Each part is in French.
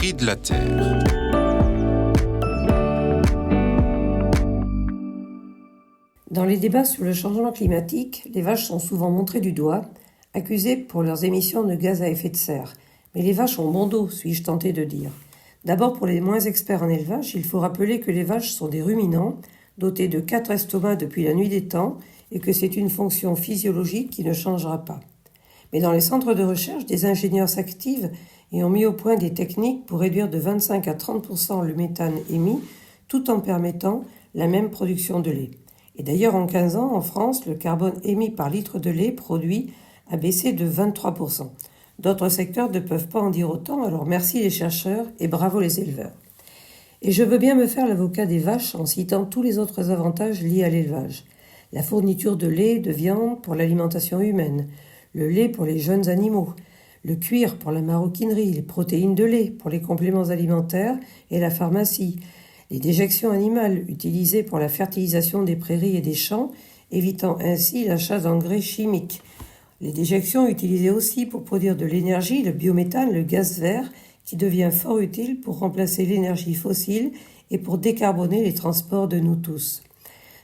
cris de la terre. Dans les débats sur le changement climatique, les vaches sont souvent montrées du doigt, accusées pour leurs émissions de gaz à effet de serre. Mais les vaches ont bon dos, suis-je tenté de dire. D'abord, pour les moins experts en élevage, il faut rappeler que les vaches sont des ruminants, dotés de 4 estomacs depuis la nuit des temps, et que c'est une fonction physiologique qui ne changera pas. Mais dans les centres de recherche, des ingénieurs s'activent et ont mis au point des techniques pour réduire de 25 à 30% le méthane émis, tout en permettant la même production de lait. Et d'ailleurs, en 15 ans, en France, le carbone émis par litre de lait produit a baissé de 23%. D'autres secteurs ne peuvent pas en dire autant, alors merci les chercheurs et bravo les éleveurs. Et je veux bien me faire l'avocat des vaches en citant tous les autres avantages liés à l'élevage. La fourniture de lait, de viande pour l'alimentation humaine, le lait pour les jeunes animaux, le cuir pour la maroquinerie, les protéines de lait pour les compléments alimentaires et la pharmacie, les déjections animales utilisées pour la fertilisation des prairies et des champs, évitant ainsi l'achat d'engrais chimiques. Les déjections utilisées aussi pour produire de l'énergie, le biométhane, le gaz vert, qui devient fort utile pour remplacer l'énergie fossile et pour décarboner les transports de nous tous.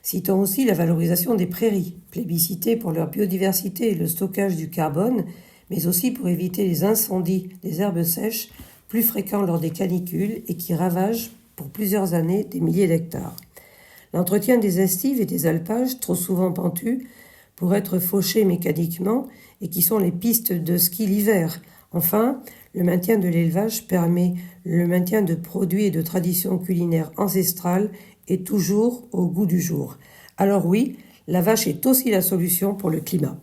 Citons aussi la valorisation des prairies, plébiscitées pour leur biodiversité et le stockage du carbone, mais aussi pour éviter les incendies des herbes sèches, plus fréquents lors des canicules et qui ravagent pour plusieurs années des milliers d'hectares. L'entretien des estives et des alpages, trop souvent pentus, pour être fauchés mécaniquement et qui sont les pistes de ski l'hiver. Enfin, le maintien de l'élevage permet le maintien de produits et de traditions culinaires ancestrales et toujours au goût du jour. Alors oui, la vache est aussi la solution pour le climat.